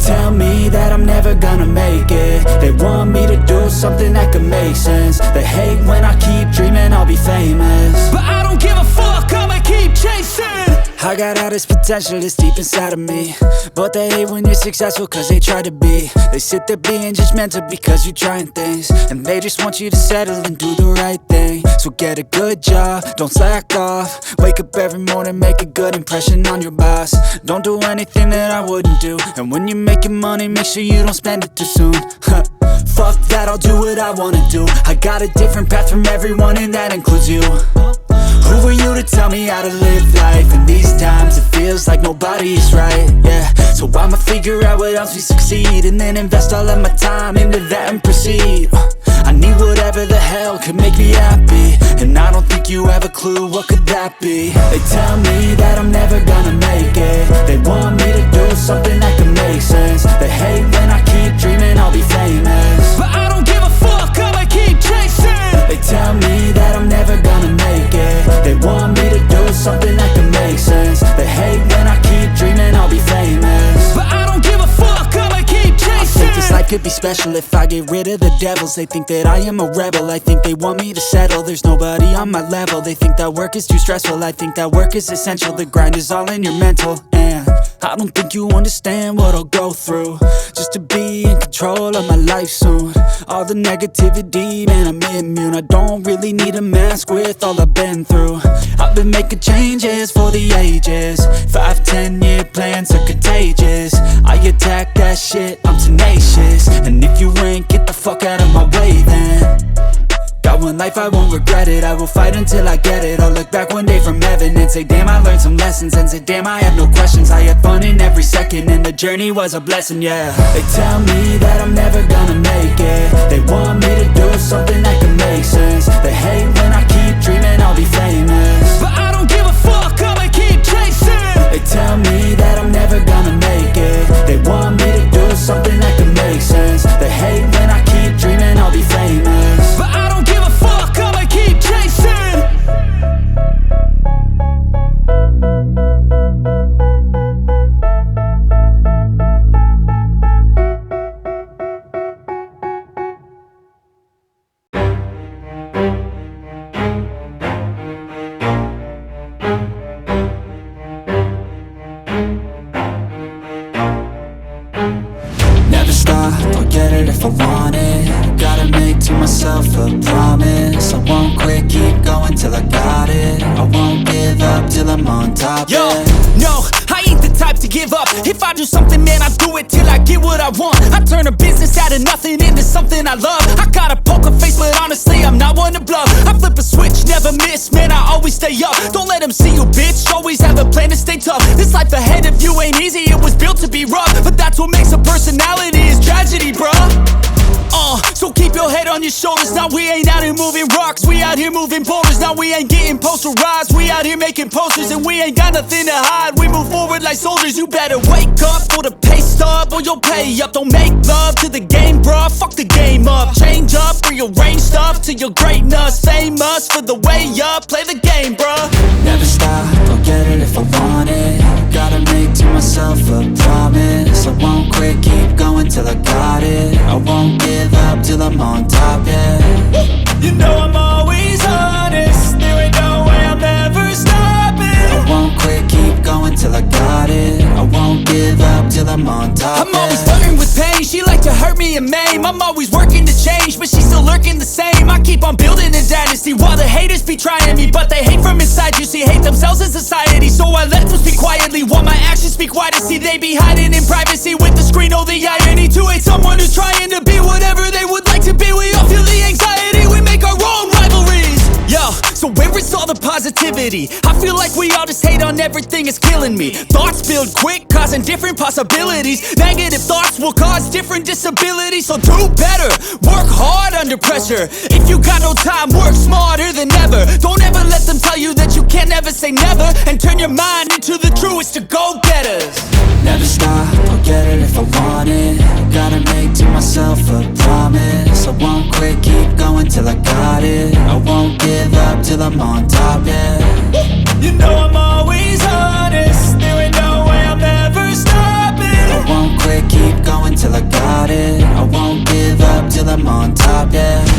tell me that I'm never gonna make it. They want me to do something that could make sense. They hate when I keep dreaming I'll be famous, but I don't give a fuck, I'ma keep chasing. I got all this potential that's deep inside of me, but they hate when you're successful cause they try to be. They sit there being judgmental because you're trying things, and they just want you to settle and do the right thing. So get a good job, don't slack off. Wake up every morning, make a good impression on your boss. Don't do anything that I wouldn't do, and when you're making money, make sure you don't spend it too soon. Fuck that, I'll do what I wanna do. I got a different path from everyone, and that includes you. Who are you to tell me how to live life? In these times it feels like nobody is right, yeah. So I'ma figure out what else we succeed, and then invest all of my time into that and proceed. I need whatever the hell could make me happy, and I don't think you have a clue what could that be. They tell me that I'm never gonna make it. They want me to do something that could make sense. They hate when I keep dreaming I'll be famous, but I don't give a fuck, I'ma keep chasing. They tell me that I'm never gonna make it. They want me to do something that can make sense. They hate when I keep dreaming I'll be famous, but I don't give a fuck, I'ma keep chasing. I think this life could be special if I get rid of the devils. They think that I am a rebel, I think they want me to settle. There's nobody on my level. They think that work is too stressful, I think that work is essential. The grind is all in your mental, and I don't think you understand what I'll go through just to be in control of my life soon. All the negativity, man, I'm immune. I don't really need a mask with all I've been through. I've been making changes for the ages. 5-10 year plans are contagious. I attack that shit, I'm tenacious. And if you ain't, get the fuck out of my way then. Got one life, I won't regret it. I will fight until I get it. I'll look back one day from heaven and say, damn, I learned some lessons. And say, damn, I had no questions. I had fun in every second, and the journey was a blessing, yeah. They tell me that I'm never gonna make it. They want me to do something that can make sense. They hate when I keep dreaming I'll be famous, but I don't give a fuck, I'ma keep chasing. They tell me that I'm never gonna make it. They want me to do something that can make sense. They hate when I keep dreaming I'll be famous, but I don't give a fuck, I'ma keep chasing. Never stop, I'll get it if I want it. Gotta make to myself a promise. I won't quit, keep going till I got it. I won't give up till I'm on top. Yo, no, I ain't the type to give up. If I do something, man, I do it till I get what I want. I turn a business out of nothing into something I love. I got a poker face, but honestly, I'm not one to bluff. I flip a switch, never miss, man, I always stay up. Don't let them see you, bitch, always have a plan to stay tough. This life ahead of you ain't easy, it was built to be rough. But that's what makes a personality, is tragedy, bruh. So keep your head on your shoulders. Now we ain't out here moving rocks, we out here moving boulders. Now we ain't getting posterized, we out here making posters. And we ain't got nothing to hide, we move forward like soldiers. You better wake up for the pay stub, or you'll pay up. Don't make love to the game, bruh, fuck the game up. Change up, rearrange stuff to your greatness. Famous for the way up, play the game, bruh. Never stop, I'll get it if I want it. Gotta make to myself a promise. I won't quit, keep going till I got it. I won't give up till I'm on top, yeah. You know I'm always honest, there ain't no way I'm ever stopping. I won't quit, keep going till I got it. I won't give up till I'm on top, I'm always flirting with pain, she like to hurt me and maim. I'm always working to change, but she's still lurking the same. I keep on building a dynasty while the haters be trying me. But they hate from inside, you see, hate themselves in society. So I let them speak quietly while my actions speak wider. See, they be hiding in privacy with the screen, oh the irony. To hate someone who's trying to be whatever they would like to be. We all feel the anxiety, we make our own rivalries. Yo, so where is all the positivity? I feel like we all just hate on everything, it's killing me. Thoughts build quick, causing different possibilities. Negative thoughts will cause different disabilities. So do better, work hard under pressure. If you got no time, work smarter than ever. Don't ever let them tell you that you can't never say never. And turn your mind into the truest of go-getters. Never stop, I'll get it if I want it. Gotta make to myself a promise. I won't quit, keep going till I got it. I won't give up till I'm on top, yeah. You know I'm always honest, there ain't no way I'm ever stopping. I won't quit, keep I'm on top, yeah.